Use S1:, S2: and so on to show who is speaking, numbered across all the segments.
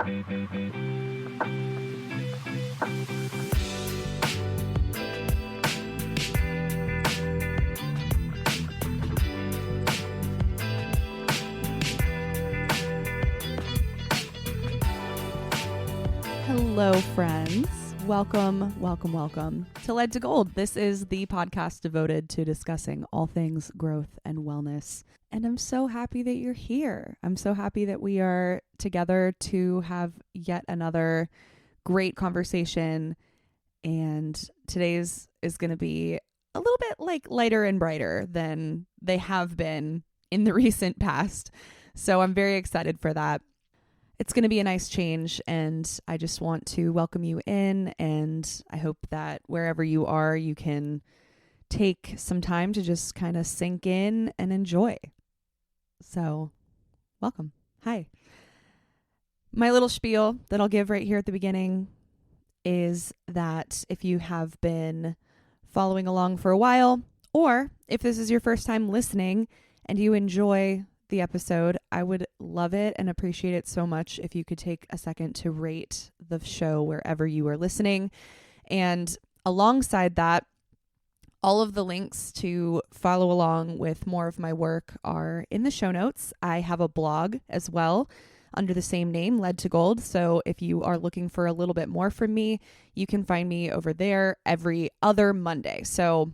S1: Hello, friends. Welcome to Lead to Gold. This is the podcast devoted to discussing all things growth and wellness. And I'm so happy that you're here. I'm so happy that we are together to have yet another great conversation. And today's is going to be a little bit like lighter and brighter than they have been in the recent past. So I'm very excited for that. It's going to be a nice change, and I just want to welcome you in, and I hope that wherever you are, you can take some time to just kind of sink in and enjoy. So, welcome. Hi. My little spiel that I'll give right here at the beginning is that if you have been following along for a while, or if this is your first time listening and you enjoy the episode, I would love it and appreciate it so much if you could take a second to rate the show wherever you are listening. And alongside that, all of the links to follow along with more of my work are in the show notes. I have a blog as well under the same name, Lead to Gold. So if you are looking for a little bit more from me, you can find me over there every other Monday. So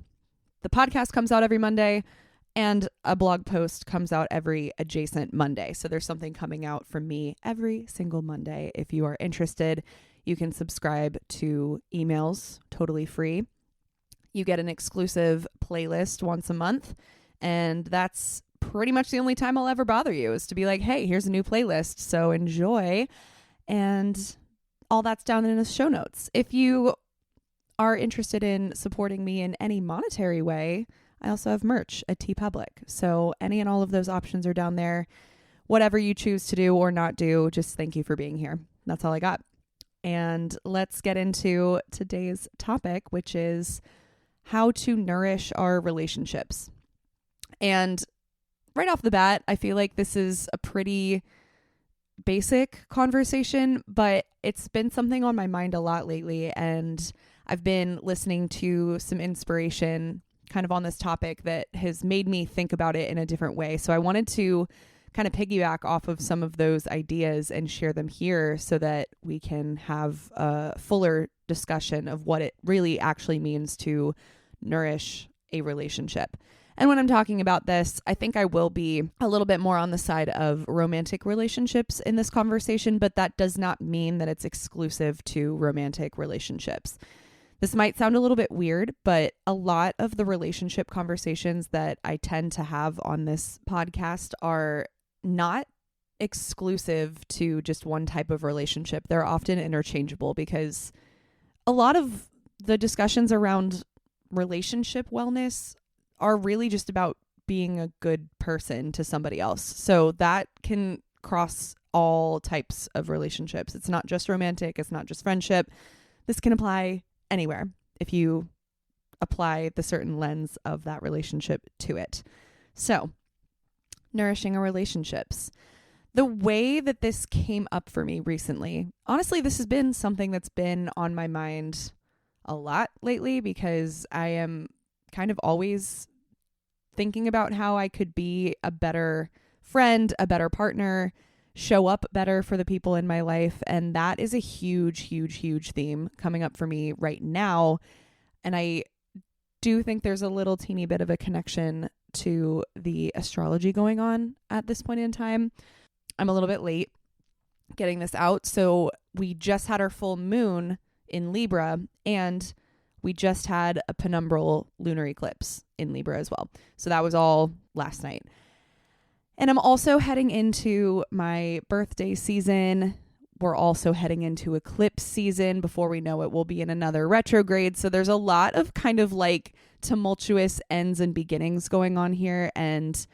S1: the podcast comes out every Monday, and a blog post comes out every adjacent Monday. So there's something coming out from me every single Monday. If you are interested, you can subscribe to emails totally free. You get an exclusive playlist once a month. And that's pretty much the only time I'll ever bother you, is to be like, hey, here's a new playlist. So enjoy. And all that's down in the show notes. If you are interested in supporting me in any monetary way, I also have merch at TeePublic. So any and all of those options are down there. Whatever you choose to do or not do, just thank you for being here. That's all I got. And let's get into today's topic, which is how to nourish our relationships. And right off the bat, I feel like this is a pretty basic conversation, but it's been something on my mind a lot lately. And I've been listening to some inspiration kind of on this topic that has made me think about it in a different way. So I wanted to kind of piggyback off of some of those ideas and share them here so that we can have a fuller discussion of what it really actually means to nourish a relationship. And when I'm talking about this, I think I will be a little bit more on the side of romantic relationships in this conversation, but that does not mean that it's exclusive to romantic relationships. This might sound a little bit weird, but a lot of the relationship conversations that I tend to have on this podcast are not exclusive to just one type of relationship. They're often interchangeable because a lot of the discussions around relationship wellness are really just about being a good person to somebody else. So that can cross all types of relationships. It's not just romantic. It's not just friendship. This can apply anywhere if you apply the certain lens of that relationship to it. So, nourishing our relationships. The way that this came up for me recently, honestly, this has been something that's been on my mind a lot lately because I am kind of always thinking about how I could be a better friend, a better partner, show up better for the people in my life. And that is a huge theme coming up for me right now. And I do think there's a little teeny bit of a connection to the astrology going on at this point in time. I'm a little bit late getting this out. So we just had our full moon in Libra, and we just had a penumbral lunar eclipse in Libra as well. So that was all last night. And I'm also heading into my birthday season. We're also heading into eclipse season. Before we know it, we'll be in another retrograde. So there's a lot of kind of like tumultuous ends and beginnings going on here. And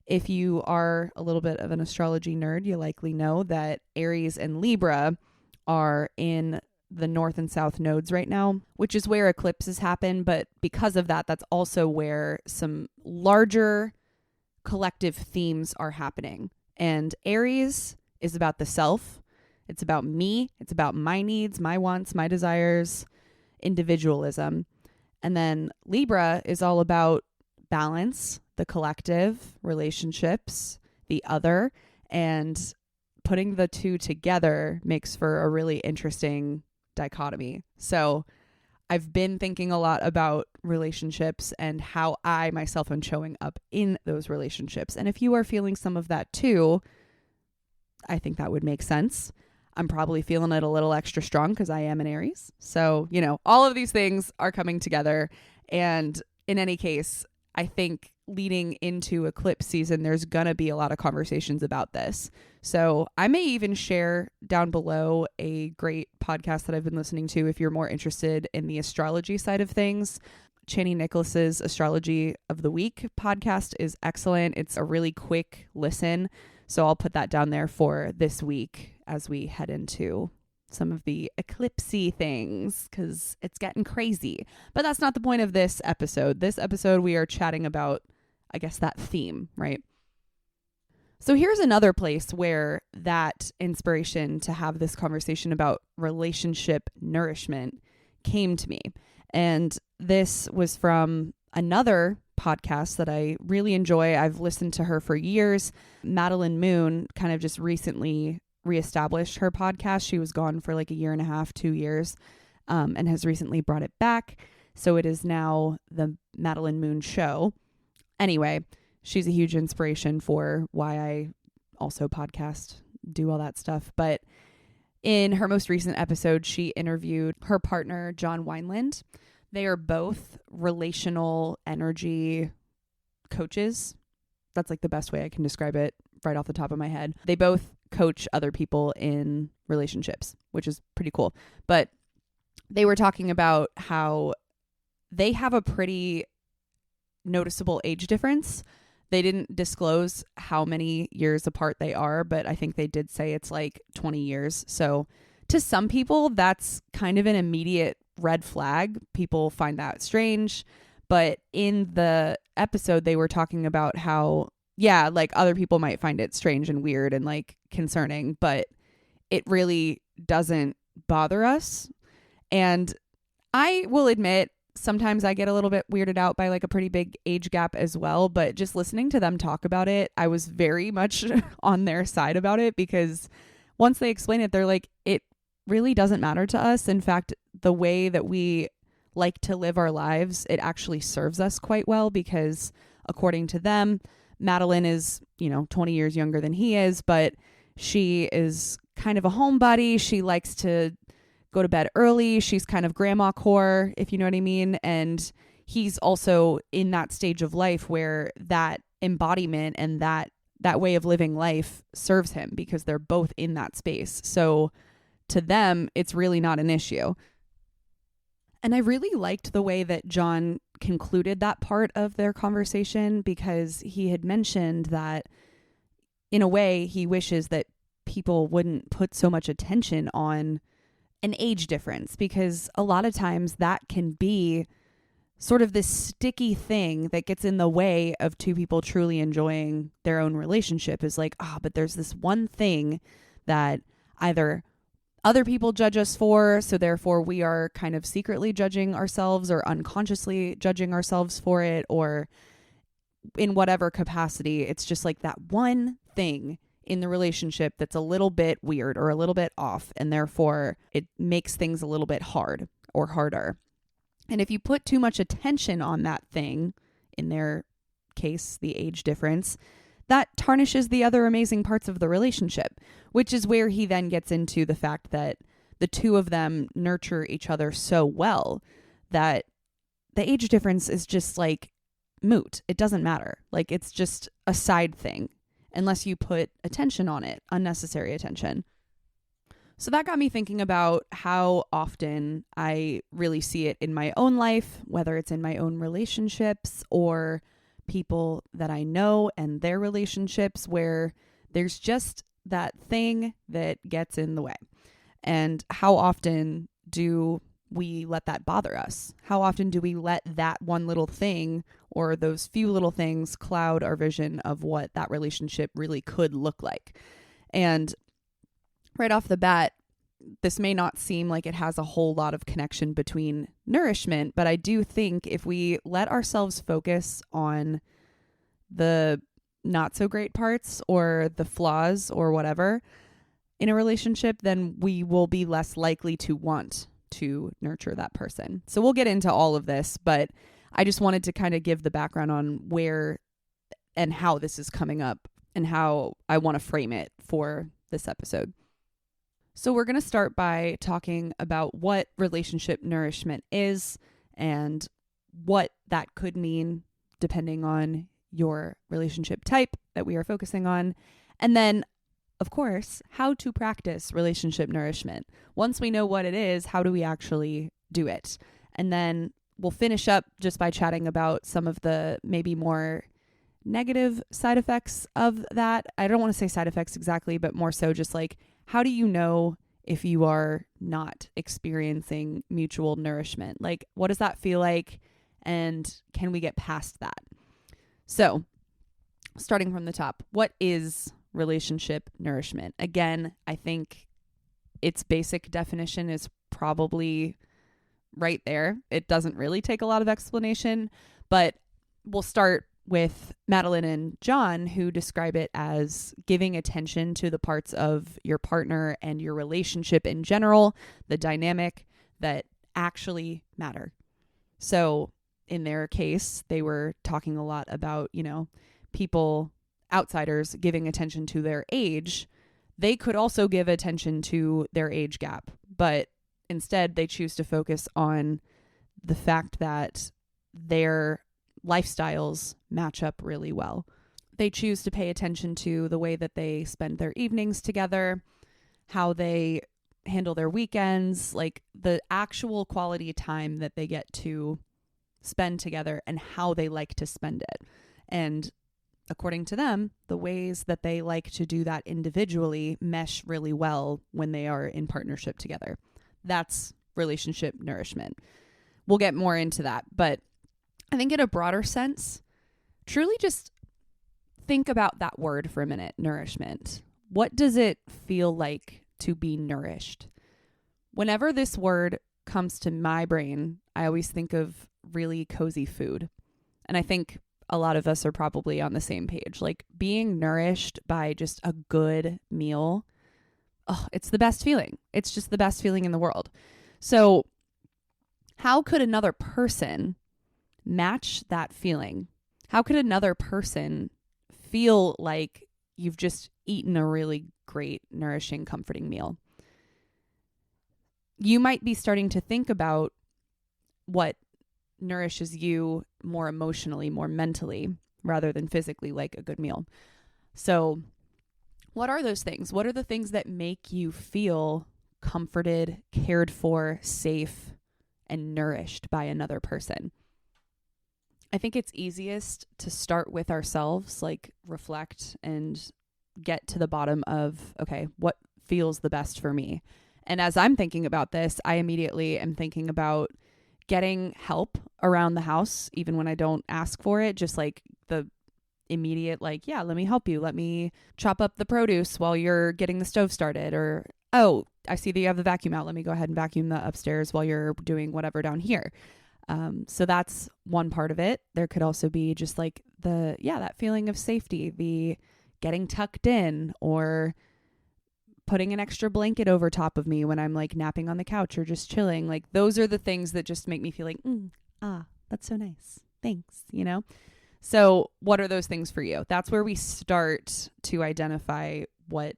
S1: if you are a little bit of an astrology nerd, you likely know that Aries and Libra are in the north and south nodes right now, which is where eclipses happen. But because of that, that's also where some larger collective themes are happening. And Aries is about the self. It's about me. It's about my needs, my wants, my desires, individualism. And then Libra is all about balance, the collective, relationships, the other, and putting the two together makes for a really interesting dichotomy. So I've been thinking a lot about relationships and how I myself am showing up in those relationships. And if you are feeling some of that too, I think that would make sense. I'm probably feeling it a little extra strong because I am an Aries. So, all of these things are coming together. And in any case, I think leading into eclipse season, there's going to be a lot of conversations about this. So I may even share down below a great podcast that I've been listening to if you're more interested in the astrology side of things. Chani Nicholas's Astrology of the Week podcast is excellent. It's a really quick listen. So I'll put that down there for this week as we head into some of the eclipsey things because it's getting crazy. But that's not the point of this episode. This episode, we are chatting about, I guess, that theme, right? So here's another place where that inspiration to have this conversation about relationship nourishment came to me. And this was from another podcast that I really enjoy. I've listened to her for years. Madeline Moon kind of just recently reestablished her podcast. She was gone for like a year and a half, 2 years, and has recently brought it back. So it is now the Madeline Moon Show. Anyway, she's a huge inspiration for why I also podcast, do all that stuff. But in her most recent episode, she interviewed her partner, John Wineland. They are both relational energy coaches. That's like the best way I can describe it right off the top of my head. They both coach other people in relationships, which is pretty cool. But they were talking about how they have a pretty noticeable age difference. They didn't disclose how many years apart they are, but I think they did say it's like 20 years. So to some people, that's kind of an immediate red flag. People find that strange. But in the episode, they were talking about how, yeah, like other people might find it strange and weird and like concerning, but it really doesn't bother us. And I will admit, sometimes I get a little bit weirded out by like a pretty big age gap as well. But just listening to them talk about it, I was very much on their side about it because once they explain it, they're like, it really doesn't matter to us. In fact, the way that we like to live our lives, it actually serves us quite well because according to them, Madeline is, 20 years younger than he is, but she is kind of a homebody. She likes to go to bed early. She's kind of grandma core, if you know what I mean. And he's also in that stage of life where that embodiment and that way of living life serves him because they're both in that space. So to them, it's really not an issue. And I really liked the way that John concluded that part of their conversation because he had mentioned that in a way he wishes that people wouldn't put so much attention on an age difference because a lot of times that can be sort of this sticky thing that gets in the way of two people truly enjoying their own relationship is like, but there's this one thing that either other people judge us for, so therefore we are kind of secretly judging ourselves or unconsciously judging ourselves for it, or in whatever capacity, it's just like that one thing in the relationship that's a little bit weird or a little bit off, and therefore it makes things a little bit hard or harder. And if you put too much attention on that thing, in their case, the age difference, that tarnishes the other amazing parts of the relationship, which is where he then gets into the fact that the two of them nurture each other so well that the age difference is just like moot. It doesn't matter. Like it's just a side thing unless you put attention on it, unnecessary attention. So that got me thinking about how often I really see it in my own life, whether it's in my own relationships or people that I know and their relationships, where there's just that thing that gets in the way. And how often do we let that bother us? How often do we let that one little thing or those few little things cloud our vision of what that relationship really could look like? And right off the bat, this may not seem like it has a whole lot of connection between nourishment, but I do think if we let ourselves focus on the not so great parts or the flaws or whatever in a relationship, then we will be less likely to want to nurture that person. So we'll get into all of this, but I just wanted to kind of give the background on where and how this is coming up and how I want to frame it for this episode. So we're going to start by talking about what relationship nourishment is and what that could mean depending on your relationship type that we are focusing on. And then, of course, how to practice relationship nourishment. Once we know what it is, how do we actually do it? And then we'll finish up just by chatting about some of the maybe more negative side effects of that. I don't want to say side effects exactly, but more so just like, how do you know if you are not experiencing mutual nourishment? Like, what does that feel like? And can we get past that? So, starting from the top, what is relationship nourishment? Again, I think its basic definition is probably right there. It doesn't really take a lot of explanation, but we'll start with Madeline and John, who describe it as giving attention to the parts of your partner and your relationship in general, the dynamic that actually matter. So in their case, they were talking a lot about, people, outsiders giving attention to their age. They could also give attention to their age gap, but instead they choose to focus on the fact that their lifestyles match up really well. They choose to pay attention to the way that they spend their evenings together, how they handle their weekends, like the actual quality time that they get to spend together and how they like to spend it. And according to them, the ways that they like to do that individually mesh really well when they are in partnership together. That's relationship nourishment. We'll get more into that, but I think in a broader sense, truly just think about that word for a minute, nourishment. What does it feel like to be nourished? Whenever this word comes to my brain, I always think of really cozy food. And I think a lot of us are probably on the same page. Like being nourished by just a good meal, it's the best feeling. It's just the best feeling in the world. So how could another person match that feeling? How could another person feel like you've just eaten a really great, nourishing, comforting meal? You might be starting to think about what nourishes you more emotionally, more mentally, rather than physically, like a good meal. So what are those things? What are the things that make you feel comforted, cared for, safe, and nourished by another person? I think it's easiest to start with ourselves, like reflect and get to the bottom of, okay, what feels the best for me? And as I'm thinking about this, I immediately am thinking about getting help around the house, even when I don't ask for it, just like the immediate, like, yeah, let me help you. Let me chop up the produce while you're getting the stove started. Or, oh, I see that you have the vacuum out. Let me go ahead and vacuum the upstairs while you're doing whatever down here. So that's one part of it. There could also be just like that feeling of safety, the getting tucked in or putting an extra blanket over top of me when I'm like napping on the couch or just chilling. Like those are the things that just make me feel like, that's so nice. Thanks. So what are those things for you? That's where we start to identify what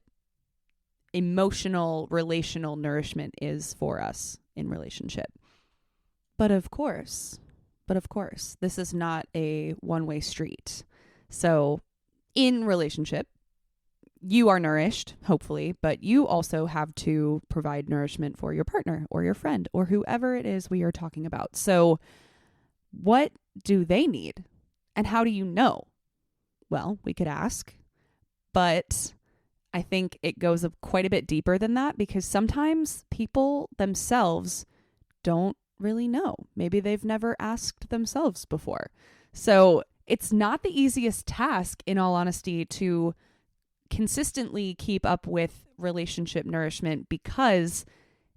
S1: emotional, relational nourishment is for us in relationship. But of course, this is not a one-way street. So in relationship, you are nourished, hopefully, but you also have to provide nourishment for your partner or your friend or whoever it is we are talking about. So what do they need? And how do you know? Well, we could ask, but I think it goes quite a bit deeper than that because sometimes people themselves don't really know. Maybe they've never asked themselves before. So it's not the easiest task, in all honesty, to consistently keep up with relationship nourishment because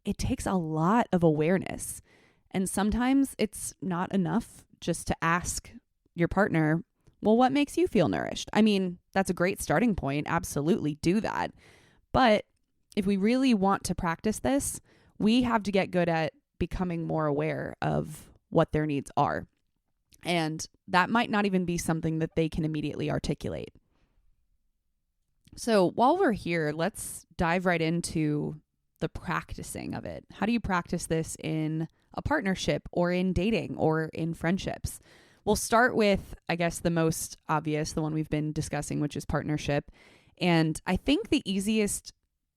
S1: it takes a lot of awareness. And sometimes it's not enough just to ask your partner, well, what makes you feel nourished? I mean, that's a great starting point. Absolutely do that. But if we really want to practice this, we have to get good at becoming more aware of what their needs are. And that might not even be something that they can immediately articulate. So while we're here, let's dive right into the practicing of it. How do you practice this in a partnership or in dating or in friendships? We'll start with, I guess, the most obvious, the one we've been discussing, which is partnership. And I think the easiest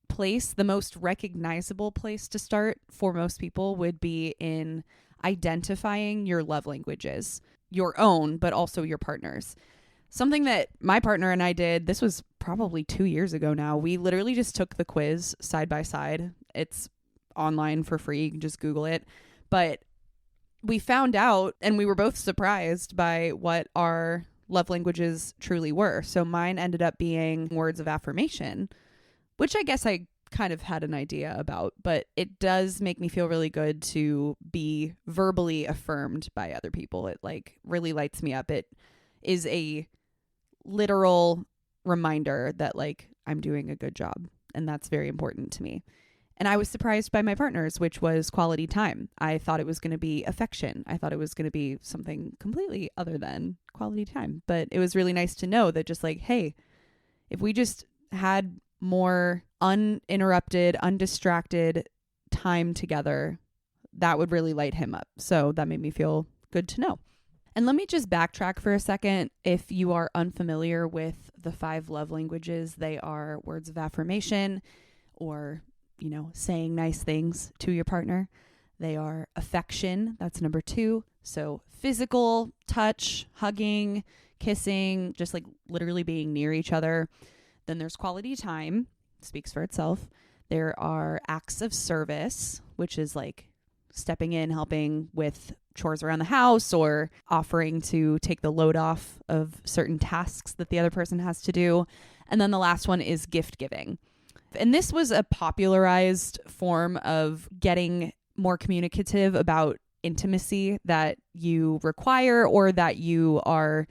S1: place, the most recognizable place to start for most people would be in identifying your love languages, your own, but also your partner's. Something that my partner and I did, this was probably 2 years ago now. We literally just took the quiz side by side. It's online for free. You can just Google it. But we found out, and we were both surprised by what our love languages truly were. So mine ended up being words of affirmation, which I guess I kind of had an idea about, but it does make me feel really good to be verbally affirmed by other people. It like really lights me up. It is a literal reminder that like I'm doing a good job, and that's very important to me. And I was surprised by my partner's, which was quality time. I thought it was going to be affection. I thought it was going to be something completely other than quality time. But it was really nice to know that just like, hey, if we just had more uninterrupted, undistracted time together, that would really light him up. So that made me feel good to know. And let me just backtrack for a second. If you are unfamiliar with the 5 love languages, they are words of affirmation or, saying nice things to your partner. They are affection. That's number 2. So physical touch, hugging, kissing, just like literally being near each other. Then there's quality time, speaks for itself. There are acts of service, which is like stepping in, helping with chores around the house or offering to take the load off of certain tasks that the other person has to do. And then the last one is gift giving. And this was a popularized form of getting more communicative about intimacy that you require or that you are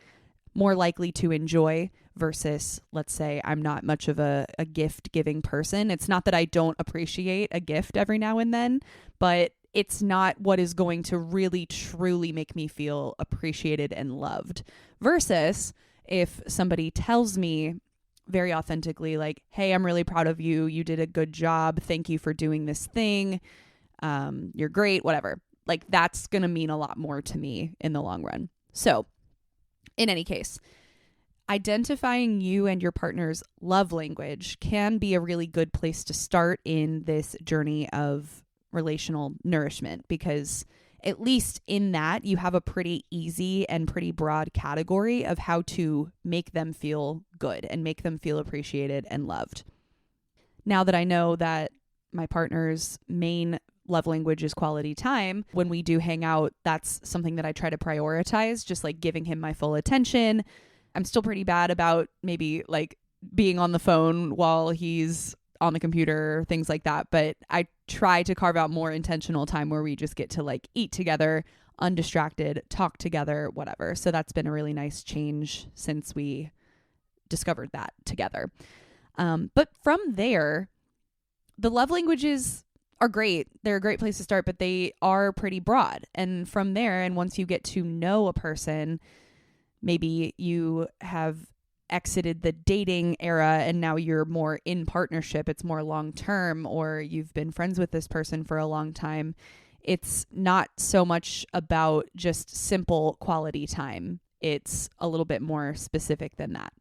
S1: more likely to enjoy versus, let's say, I'm not much of a gift giving person. It's not that I don't appreciate a gift every now and then, but it's not what is going to really truly make me feel appreciated and loved. Versus if somebody tells me very authentically, like, hey, I'm really proud of you. You did a good job. Thank you for doing this thing. You're great, whatever. Like, that's going to mean a lot more to me in the long run. So in any case, identifying you and your partner's love language can be a really good place to start in this journey of relational nourishment, because at least in that you have a pretty easy and pretty broad category of how to make them feel good and make them feel appreciated and loved. Now that I know that my partner's main love language is quality time, when we do hang out, that's something that I try to prioritize, just like giving him my full attention. I'm still pretty bad about maybe like being on the phone while he's on the computer, things like that. But I try to carve out more intentional time where we just get to like eat together, undistracted, talk together, whatever. So that's been a really nice change since we discovered that together. But from there, the love languages are great. They're a great place to start, but they are pretty broad. And from there, and once you get to know a person, maybe you have exited the dating era and now you're more in partnership, it's more long term, or you've been friends with this person for a long time. It's not so much about just simple quality time. It's a little bit more specific than that.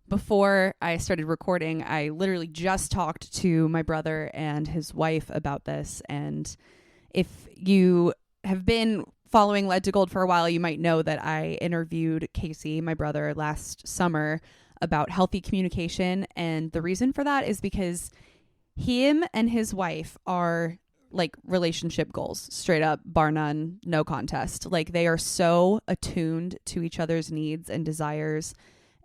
S1: Before I started recording, I literally just talked to my brother and his wife about this. And if you have been following Led to Gold for a while, you might know that I interviewed Casey, my brother, last summer about healthy communication. And the reason for that is because him and his wife are like relationship goals, straight up, bar none, no contest. Like they are so attuned to each other's needs and desires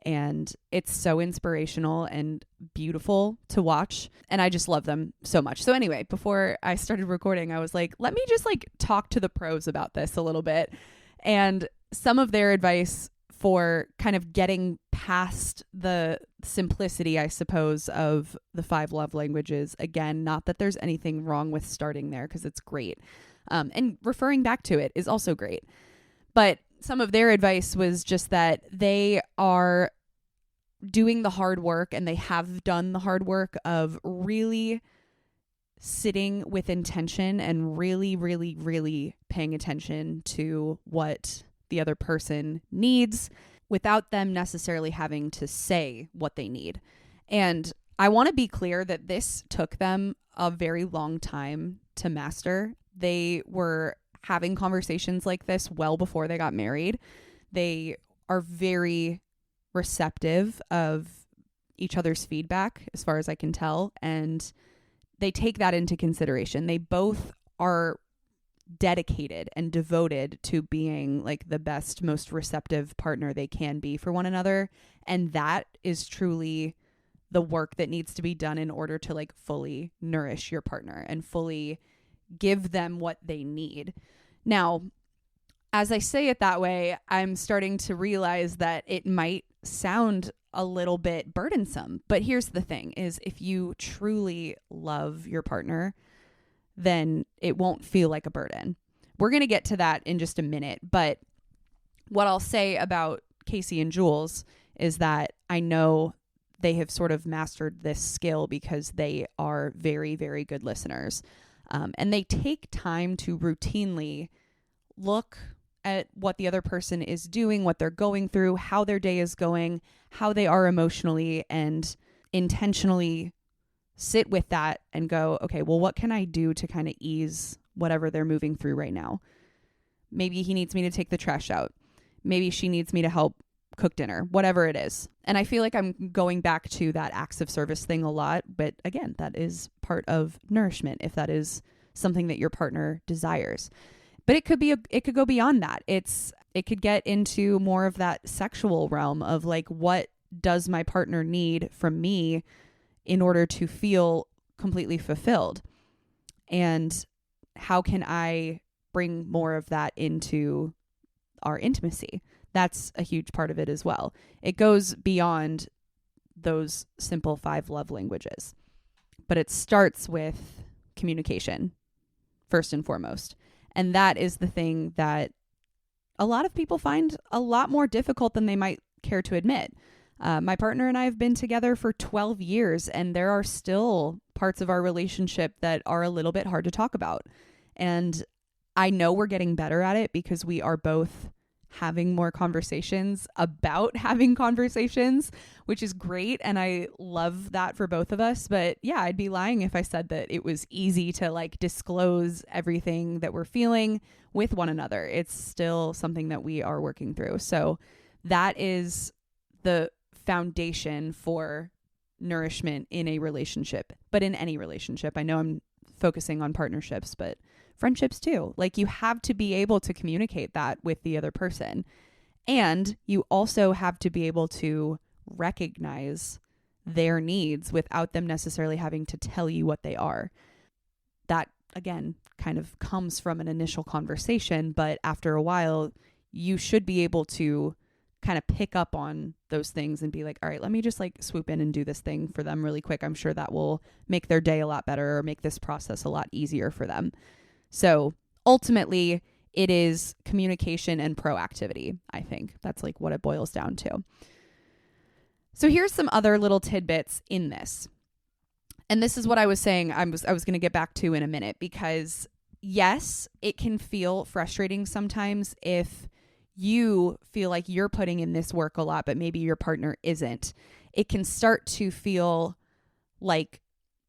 S1: And it's so inspirational and beautiful to watch. And I just love them so much. So anyway, before I started recording, I was like, let me just like talk to the pros about this a little bit. And some of their advice for kind of getting past the simplicity, I suppose, of the 5 love languages. Again, not that there's anything wrong with starting there because it's great. And referring back to it is also great. But some of their advice was just that they are doing the hard work, and they have done the hard work of really sitting with intention and really, really, really paying attention to what the other person needs without them necessarily having to say what they need. And I want to be clear that this took them a very long time to master. They were having conversations like this well before they got married. They are very receptive of each other's feedback, as far as I can tell, and they take that into consideration. They both are dedicated and devoted to being like the best, most receptive partner they can be for one another. And that is truly the work that needs to be done in order to like fully nourish your partner and fully give them what they need. Now, as I say it that way, I'm starting to realize that it might sound a little bit burdensome. But here's the thing is, if you truly love your partner, then it won't feel like a burden. We're going to get to that in just a minute. But what I'll say about Casey and Jules is that I know they have sort of mastered this skill because they are very, very good listeners. And they take time to routinely look at what the other person is doing, what they're going through, how their day is going, how they are emotionally, and intentionally sit with that and go, okay, well, what can I do to kind of ease whatever they're moving through right now? Maybe he needs me to take the trash out. Maybe she needs me to help cook dinner, whatever it is. And I feel like I'm going back to that acts of service thing a lot. But again, that is part of nourishment if that is something that your partner desires. But it could go beyond that. It could get into more of that sexual realm of like, what does my partner need from me in order to feel completely fulfilled? And how can I bring more of that into our intimacy? That's a huge part of it as well. It goes beyond those simple 5 love languages. But it starts with communication, first and foremost. And that is the thing that a lot of people find a lot more difficult than they might care to admit. My partner and I have been together for 12 years, and there are still parts of our relationship that are a little bit hard to talk about. And I know we're getting better at it because we are both having more conversations about having conversations, which is great. And I love that for both of us. But yeah, I'd be lying if I said that it was easy to like disclose everything that we're feeling with one another. It's still something that we are working through. So that is the foundation for nourishment in a relationship, but in any relationship. I know I'm focusing on partnerships, but friendships too. Like, you have to be able to communicate that with the other person. And you also have to be able to recognize their needs without them necessarily having to tell you what they are. That, again, kind of comes from an initial conversation, but after a while, you should be able to kind of pick up on those things and be like, all right, let me just like swoop in and do this thing for them really quick. I'm sure that will make their day a lot better or make this process a lot easier for them. So ultimately, it is communication and proactivity. I think that's like what it boils down to. So here's some other little tidbits in this. And this is what I was saying I was going to get back to in a minute, because yes, it can feel frustrating sometimes if you feel like you're putting in this work a lot, but maybe your partner isn't. It can start to feel like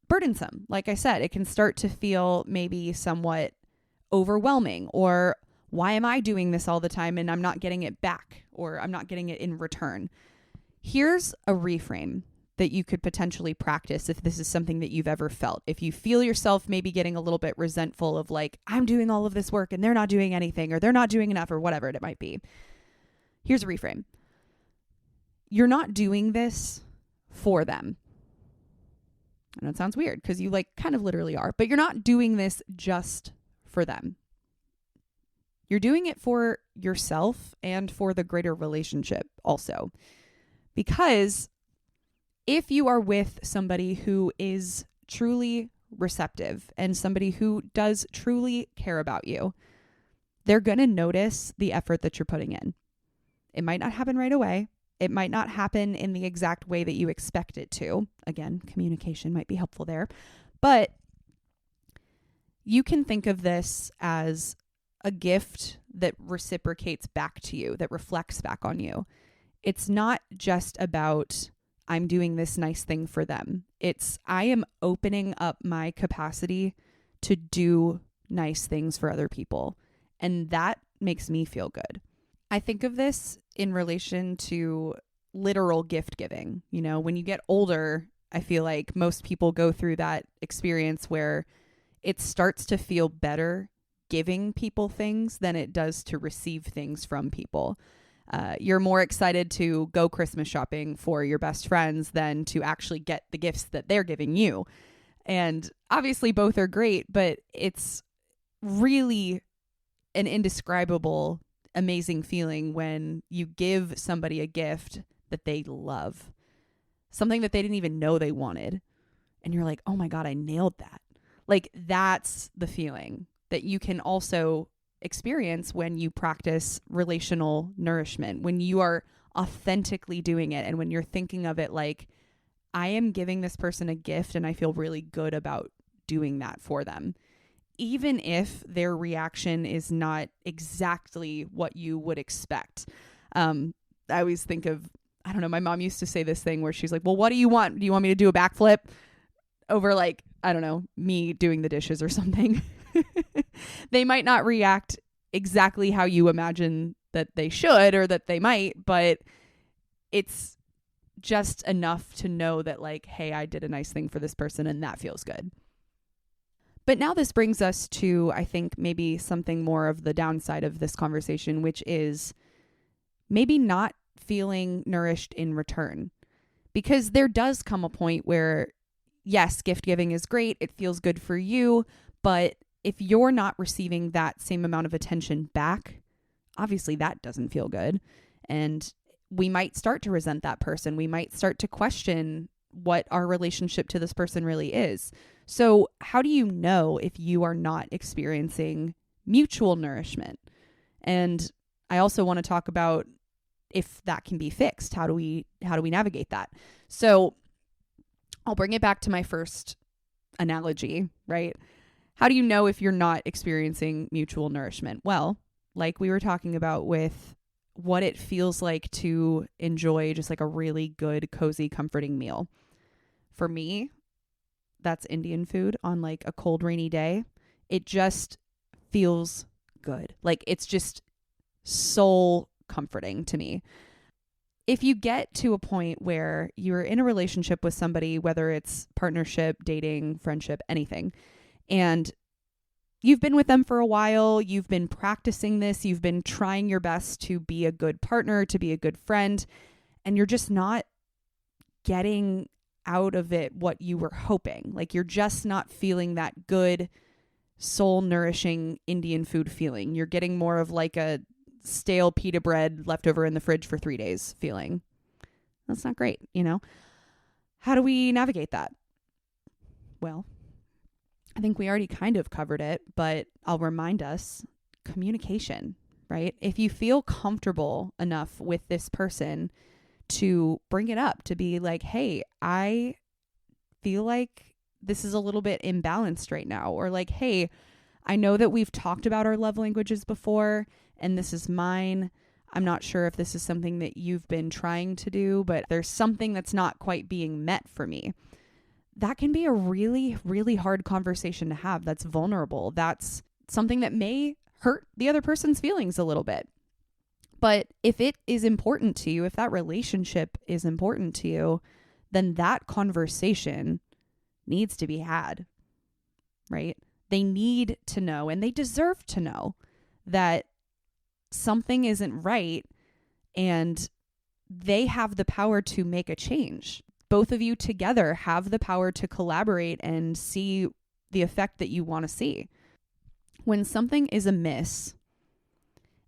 S1: burdensome. Like I said, it can start to feel maybe somewhat overwhelming, or why am I doing this all the time and I'm not getting it back, or I'm not getting it in return? Here's a reframe that you could potentially practice if this is something that you've ever felt. If you feel yourself maybe getting a little bit resentful of like, I'm doing all of this work and they're not doing anything, or they're not doing enough, or whatever it might be. Here's a reframe. you're not doing this for them. I know it sounds weird because you like kind of literally are, but you're not doing this just for them. You're doing it for yourself and for the greater relationship also. Because if you are with somebody who is truly receptive and somebody who does truly care about you, they're going to notice the effort that you're putting in. It might not happen right away. It might not happen in the exact way that you expect it to. Again, communication might be helpful there. But you can think of this as a gift that reciprocates back to you, that reflects back on you. It's not just about, I'm doing this nice thing for them. It's, I am opening up my capacity to do nice things for other people. And that makes me feel good. I think of this in relation to literal gift giving. You know, when you get older, I feel like most people go through that experience where it starts to feel better giving people things than it does to receive things from people. You're more excited to go Christmas shopping for your best friends than to actually get the gifts that they're giving you. And obviously both are great, but it's really an indescribable, amazing feeling when you give somebody a gift that they love, something that they didn't even know they wanted. And you're like, oh my God, I nailed that. Like, that's the feeling that you can also experience when you practice relational nourishment, when you are authentically doing it. And when you're thinking of it like, I am giving this person a gift and I feel really good about doing that for them. Even if their reaction is not exactly what you would expect. I always think of, I don't know, my mom used to say this thing where she's like, well, what do you want? Do you want me to do a backflip over like, I don't know, me doing the dishes or something? They might not react exactly how you imagine that they should or that they might, but it's just enough to know that like, hey, I did a nice thing for this person and that feels good. But now this brings us to, I think, maybe something more of the downside of this conversation, which is maybe not feeling nourished in return. Because there does come a point where, yes, gift giving is great. It feels good for you. But if you're not receiving that same amount of attention back, obviously that doesn't feel good. And we might start to resent that person. We might start to question what our relationship to this person really is. So how do you know if you are not experiencing mutual nourishment? And I also want to talk about if that can be fixed. How do we navigate that? So I'll bring it back to my first analogy, right? How do you know if you're not experiencing mutual nourishment? Well, like we were talking about with what it feels like to enjoy just like a really good, cozy, comforting meal. For me, that's Indian food on like a cold, rainy day. It just feels good. Like it's just soul comforting to me. If you get to a point where you're in a relationship with somebody, whether it's partnership, dating, friendship, anything, and you've been with them for a while, you've been practicing this, you've been trying your best to be a good partner, to be a good friend, and you're just not getting out of it what you were hoping. Like you're just not feeling that good, soul nourishing Indian food feeling. You're getting more of like a stale pita bread left over in the fridge for 3 days feeling. That's not great, you know? How do we navigate that? Well, I think we already kind of covered it, but I'll remind us, communication, right? If you feel comfortable enough with this person to bring it up, to be like, hey, I feel like this is a little bit imbalanced right now. Or like, hey, I know that we've talked about our love languages before and this is mine. I'm not sure if this is something that you've been trying to do, but there's something that's not quite being met for me. That can be a really, really hard conversation to have. That's vulnerable. That's something that may hurt the other person's feelings a little bit. But if it is important to you, if that relationship is important to you, then that conversation needs to be had, right? They need to know, and they deserve to know that something isn't right. And they have the power to make a change. Both of you together have the power to collaborate and see the effect that you want to see. When something is amiss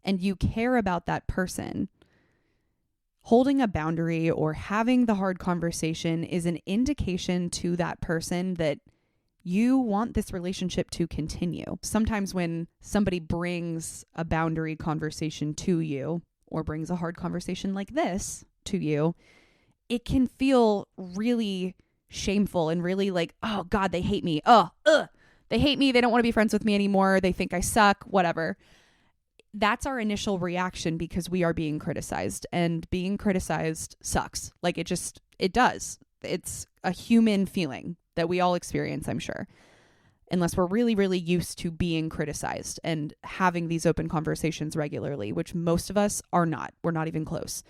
S1: and you care about that person, holding a boundary or having the hard conversation is an indication to that person that you want this relationship to continue. Sometimes when somebody brings a boundary conversation to you or brings a hard conversation like this to you, it can feel really shameful and really like, oh God, they hate me. They hate me. They don't want to be friends with me anymore. They think I suck, whatever. That's our initial reaction because we are being criticized, and being criticized sucks. Like it does. It's a human feeling that we all experience, I'm sure, unless we're really, really used to being criticized and having these open conversations regularly, which most of us are not. We're not even close.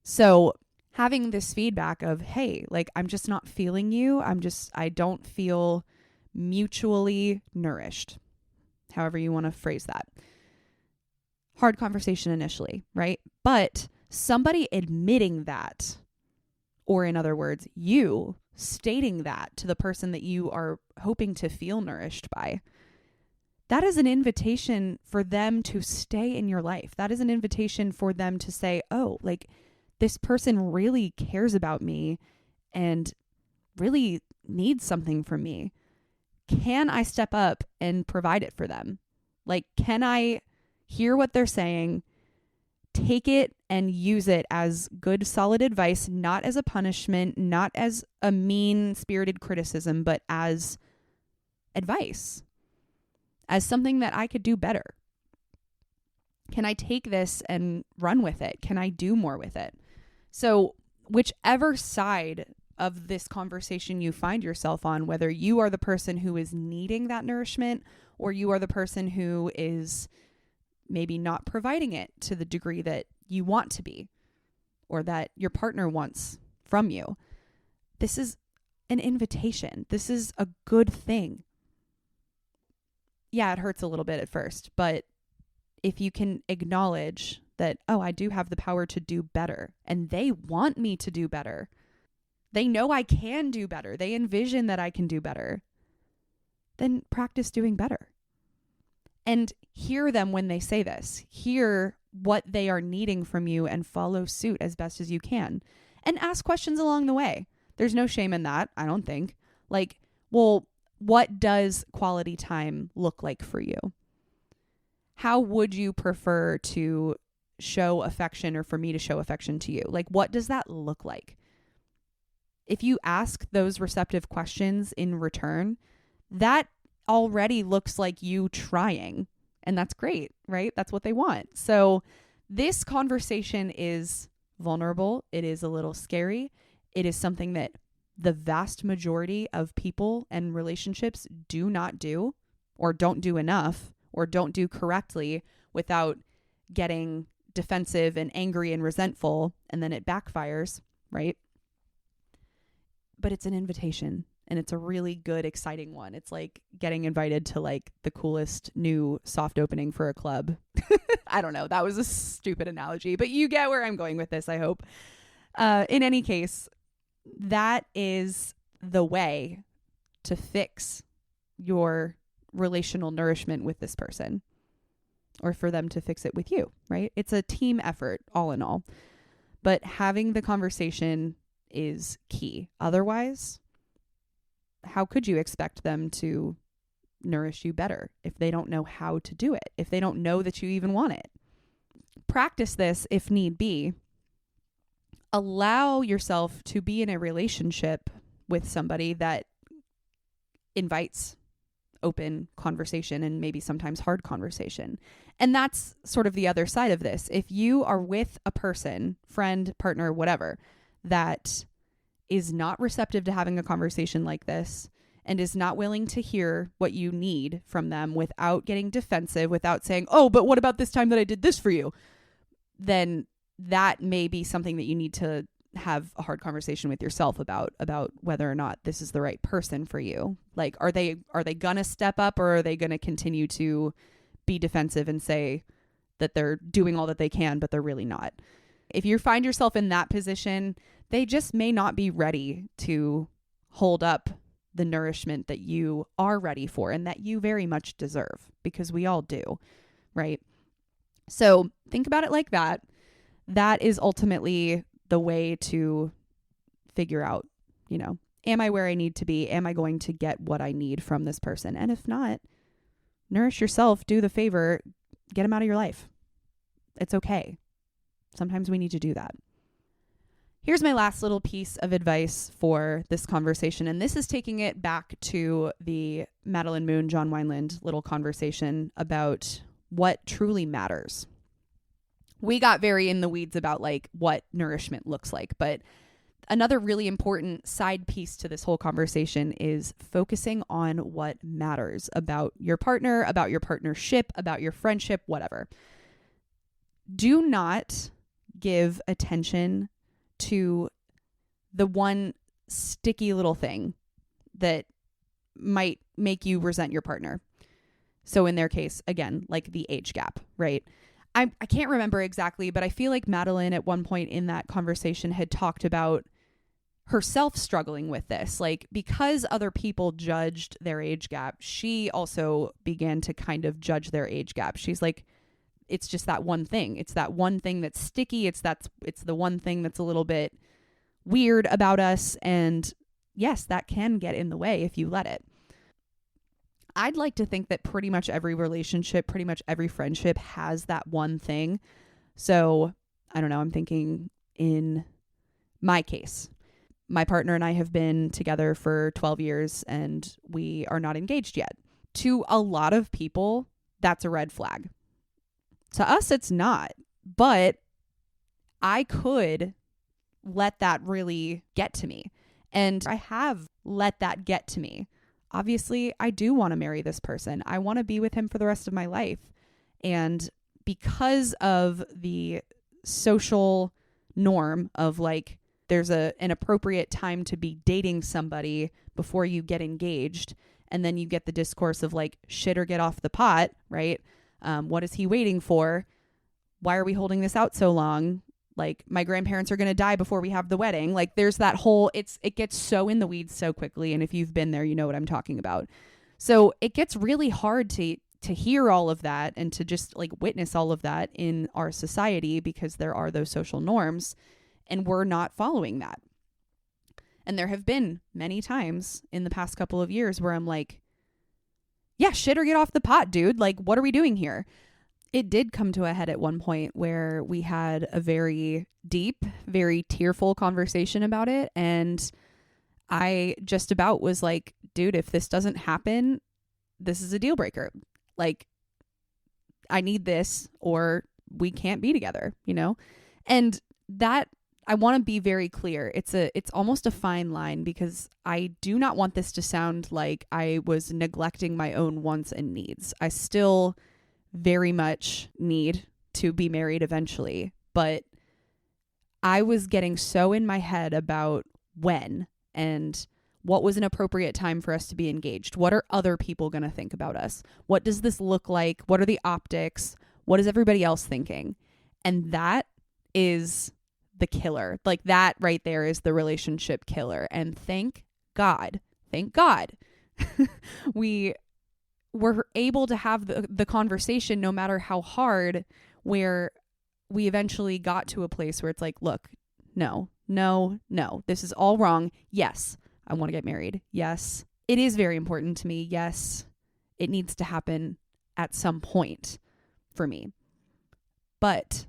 S1: So having this feedback of, hey, like, I'm just not feeling you. I don't feel mutually nourished. However you want to phrase that. Hard conversation initially, right? But somebody admitting that, or in other words, you stating that to the person that you are hoping to feel nourished by, that is an invitation for them to stay in your life. That is an invitation for them to say, oh, like, this person really cares about me and really needs something from me. Can I step up and provide it for them? Like, can I hear what they're saying, take it and use it as good, solid advice, not as a punishment, not as a mean-spirited criticism, but as advice, as something that I could do better? Can I take this and run with it? Can I do more with it? So whichever side of this conversation you find yourself on, whether you are the person who is needing that nourishment or you are the person who is maybe not providing it to the degree that you want to be or that your partner wants from you, this is an invitation. This is a good thing. Yeah, it hurts a little bit at first, but if you can acknowledge that, oh, I do have the power to do better and they want me to do better. They know I can do better. They envision that I can do better. Then practice doing better. And hear them when they say this. Hear what they are needing from you and follow suit as best as you can. And ask questions along the way. There's no shame in that, I don't think. Like, well, what does quality time look like for you? How would you prefer to show affection or for me to show affection to you? Like, what does that look like? If you ask those receptive questions in return, that already looks like you trying. And that's great, right? That's what they want. So this conversation is vulnerable. It is a little scary. It is something that the vast majority of people and relationships do not do, or don't do enough, or don't do correctly without getting defensive and angry and resentful, and then it backfires, right? But it's an invitation. And it's a really good, exciting one. It's like getting invited to like the coolest new soft opening for a club. I don't know. That was a stupid analogy, but you get where I'm going with this, I hope. In any case, that is the way to fix your relational nourishment with this person, or for them to fix it with you, right? It's a team effort, all in all. But having the conversation is key. Otherwise, how could you expect them to nourish you better if they don't know how to do it, if they don't know that you even want it? Practice this if need be. Allow yourself to be in a relationship with somebody that invites open conversation and maybe sometimes hard conversation. And that's sort of the other side of this. If you are with a person, friend, partner, whatever, that is not receptive to having a conversation like this and is not willing to hear what you need from them without getting defensive, without saying, oh, but what about this time that I did this for you? Then that may be something that you need to have a hard conversation with yourself about whether or not this is the right person for you. Like, are they gonna step up, or are they gonna continue to be defensive and say that they're doing all that they can, but they're really not? If you find yourself in that position, they just may not be ready to hold up the nourishment that you are ready for and that you very much deserve, because we all do, right? So think about it like that. That is ultimately the way to figure out, am I where I need to be? Am I going to get what I need from this person? And if not, nourish yourself, do the favor, get them out of your life. It's okay. Sometimes we need to do that. Here's my last little piece of advice for this conversation. And this is taking it back to the Madeline Moon, John Wineland little conversation about what truly matters. We got very in the weeds about like what nourishment looks like, but another really important side piece to this whole conversation is focusing on what matters about your partner, about your partnership, about your friendship, whatever. Do not give attention to the one sticky little thing that might make you resent your partner. So in their case, again, like the age gap, right? I can't remember exactly, but I feel like Madeline at one point in that conversation had talked about herself struggling with this. Like, because other people judged their age gap, she also began to kind of judge their age gap. She's like, it's just that one thing. It's that one thing that's sticky. It's the one thing that's a little bit weird about us. And yes, that can get in the way if you let it. I'd like to think that pretty much every relationship, pretty much every friendship has that one thing. So I don't know, I'm thinking in my case, my partner and I have been together for 12 years and we are not engaged yet. To a lot of people, that's a red flag. To us, it's not. But I could let that really get to me. And I have let that get to me. Obviously, I do want to marry this person. I want to be with him for the rest of my life. And because of the social norm of like, there's an appropriate time to be dating somebody before you get engaged. And then you get the discourse of like, shit or get off the pot, right? What is he waiting for? Why are we holding this out so long? Like, my grandparents are going to die before we have the wedding. Like, there's that whole, it gets so in the weeds so quickly. And if you've been there, you know what I'm talking about. So it gets really hard to hear all of that and to just like witness all of that in our society, because there are those social norms and we're not following that. And there have been many times in the past couple of years where I'm like, yeah, shit or get off the pot, dude. Like, what are we doing here? It did come to a head at one point where we had a very deep, very tearful conversation about it. And I just about was like, dude, if this doesn't happen, this is a deal breaker. Like, I need this or we can't be together, And that, I want to be very clear. It's almost a fine line, because I do not want this to sound like I was neglecting my own wants and needs. I still very much need to be married eventually, but I was getting so in my head about when and what was an appropriate time for us to be engaged. What are other people going to think about us? What does this look like? What are the optics? What is everybody else thinking? And that is the killer. Like, that right there is the relationship killer. And thank God, we were able to have the conversation, no matter how hard, where we eventually got to a place where it's like, look, no, this is all wrong. Yes, I want to get married. Yes, it is very important to me. Yes, it needs to happen at some point for me. But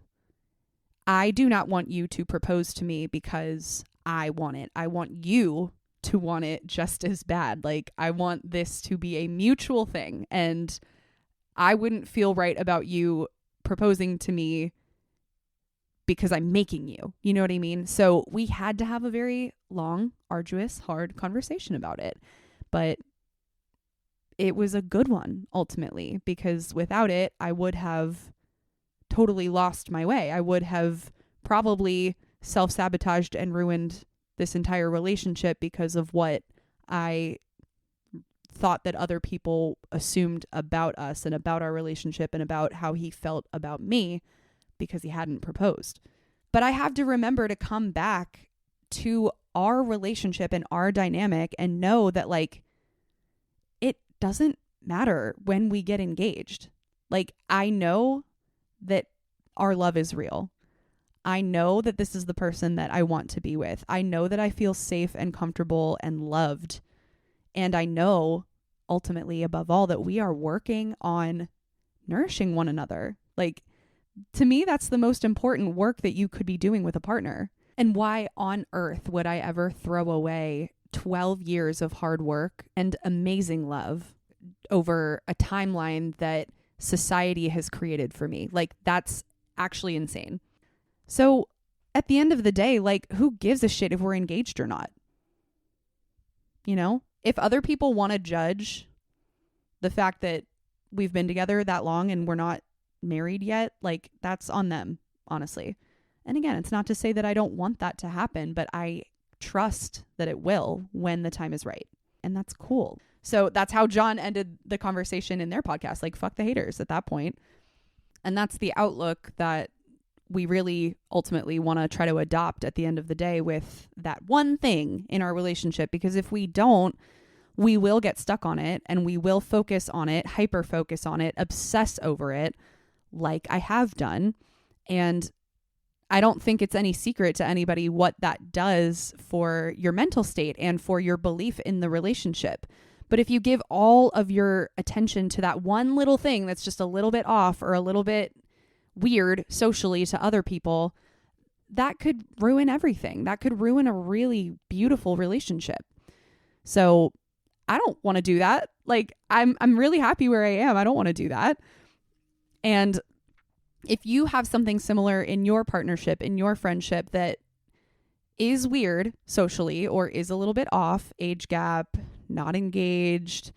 S1: I do not want you to propose to me because I want it. I want you to want it just as bad. Like, I want this to be a mutual thing. And I wouldn't feel right about you proposing to me because I'm making you. You know what I mean? So we had to have a very long, arduous, hard conversation about it. But it was a good one, ultimately, because without it, I would have totally lost my way. I would have probably self-sabotaged and ruined this entire relationship because of what I thought that other people assumed about us and about our relationship and about how he felt about me, because he hadn't proposed. But I have to remember to come back to our relationship and our dynamic and know that like it doesn't matter when we get engaged. Like I know that our love is real. I know that this is the person that I want to be with. I know that I feel safe and comfortable and loved. And I know ultimately above all that we are working on nourishing one another. Like to me, that's the most important work that you could be doing with a partner. And why on earth would I ever throw away 12 years of hard work and amazing love over a timeline that society has created for me? Like that's actually insane. So at the end of the day, like who gives a shit if we're engaged or not? You know, if other people want to judge the fact that we've been together that long and we're not married yet, like that's on them, honestly. And again, it's not to say that I don't want that to happen, but I trust that it will when the time is right. And that's cool. So that's how John ended the conversation in their podcast. Like, fuck the haters at that point. And that's the outlook that we really ultimately want to try to adopt at the end of the day with that one thing in our relationship. Because if we don't, we will get stuck on it and we will focus on it, hyper focus on it, obsess over it like I have done. And I don't think it's any secret to anybody what that does for your mental state and for your belief in the relationship. But if you give all of your attention to that one little thing that's just a little bit off or a little bit weird socially to other people, that could ruin everything. That could ruin a really beautiful relationship. So I don't want to do that. Like I'm really happy where I am. I don't want to do that. And if you have something similar in your partnership, in your friendship that is weird socially or is a little bit off, age gap, not engaged,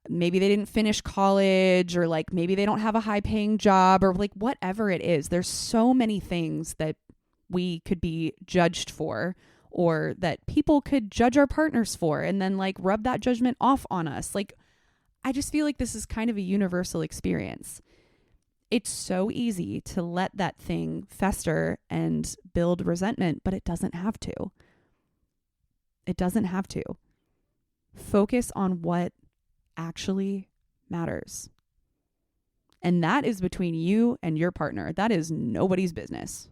S1: maybe they didn't finish college, or like maybe they don't have a high paying job, or like whatever it is, there's so many things that we could be judged for, or that people could judge our partners for and then like rub that judgment off on us. Like, I just feel like this is kind of a universal experience. It's so easy to let that thing fester and build resentment, but it doesn't have to. It doesn't have to. Focus on what actually matters. And that is between you and your partner. That is nobody's business.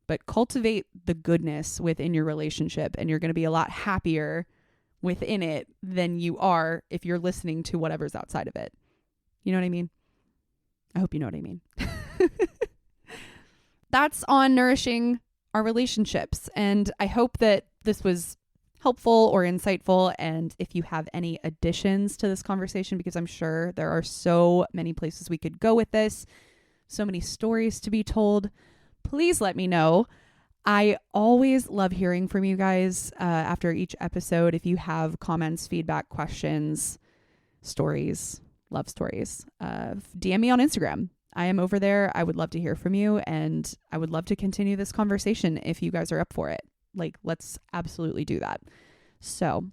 S1: But cultivate the goodness within your relationship, and you're going to be a lot happier within it than you are if you're listening to whatever's outside of it. You know what I mean? I hope you know what I mean. That's on nourishing our relationships. And I hope that this was helpful or insightful. And if you have any additions to this conversation, because I'm sure there are so many places we could go with this, so many stories to be told, please let me know. I always love hearing from you guys after each episode. If you have comments, feedback, questions, stories, love stories, DM me on Instagram. I am over there. I would love to hear from you, and I would love to continue this conversation if you guys are up for it. Like, let's absolutely do that. So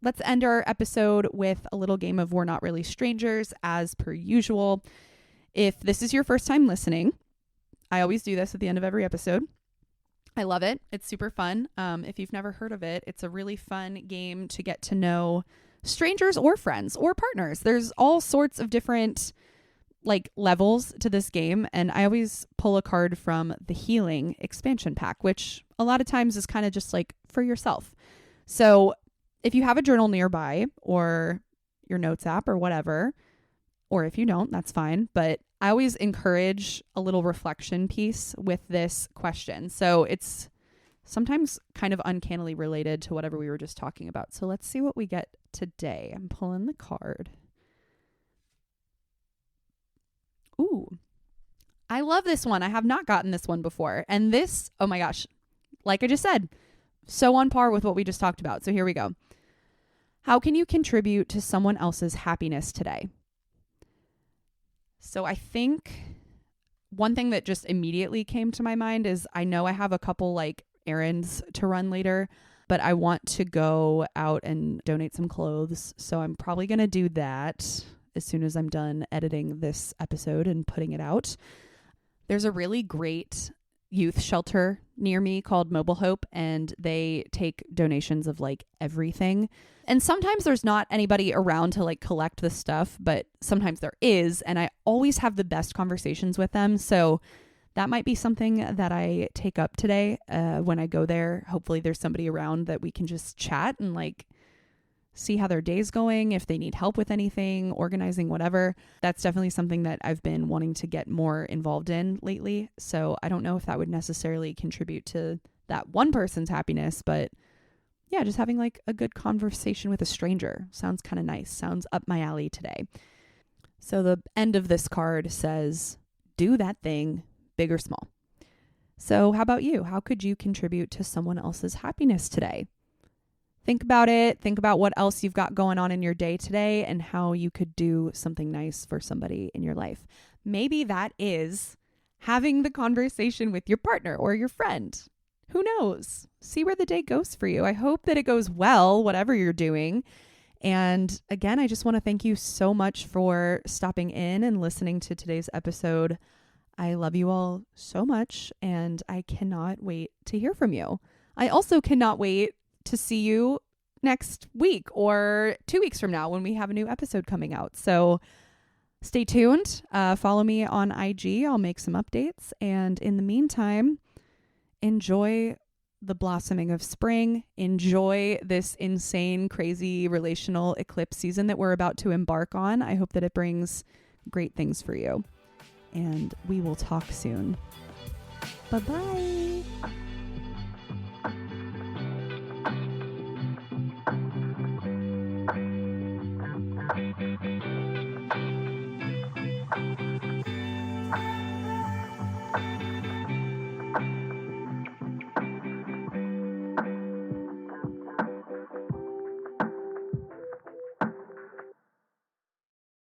S1: let's end our episode with a little game of We're Not Really Strangers, as per usual. If this is your first time listening, I always do this at the end of every episode. I love it. It's super fun. If you've never heard of it, it's a really fun game to get to know strangers or friends or partners. There's all sorts of different like levels to this game. And I always pull a card from the Healing expansion pack, which a lot of times is kind of just like for yourself. So if you have a journal nearby or your notes app or whatever, or if you don't, that's fine. But I always encourage a little reflection piece with this question. So it's sometimes kind of uncannily related to whatever we were just talking about. So let's see what we get today. I'm pulling the card. Ooh, I love this one. I have not gotten this one before. And this, oh my gosh, like I just said, so on par with what we just talked about. So here we go. How can you contribute to someone else's happiness today? So I think one thing that just immediately came to my mind is I know I have a couple like errands to run later, but I want to go out and donate some clothes. So I'm probably going to do that as soon as I'm done editing this episode and putting it out. There's a really great youth shelter near me called Mobile Hope, and they take donations of like everything. And sometimes there's not anybody around to like collect the stuff, but sometimes there is. And I always have the best conversations with them. So that might be something that I take up today when I go there. Hopefully there's somebody around that we can just chat and like see how their day's going, if they need help with anything, organizing, whatever. That's definitely something that I've been wanting to get more involved in lately. So I don't know if that would necessarily contribute to that one person's happiness, but yeah, just having like a good conversation with a stranger sounds kind of nice. Sounds up my alley today. So the end of this card says, do that thing, big or small. So how about you? How could you contribute to someone else's happiness today? Think about it. Think about what else you've got going on in your day today and how you could do something nice for somebody in your life. Maybe that is having the conversation with your partner or your friend. Who knows? See where the day goes for you. I hope that it goes well, whatever you're doing. And again, I just want to thank you so much for stopping in and listening to today's episode. I love you all so much, and I cannot wait to hear from you. I also cannot wait to see you next week or 2 weeks from now when we have a new episode coming out. So stay tuned. Follow me on IG. I'll make some updates. And in the meantime, enjoy the blossoming of spring. Enjoy this insane, crazy relational eclipse season that we're about to embark on. I hope that it brings great things for you. And we will talk soon. Bye-bye.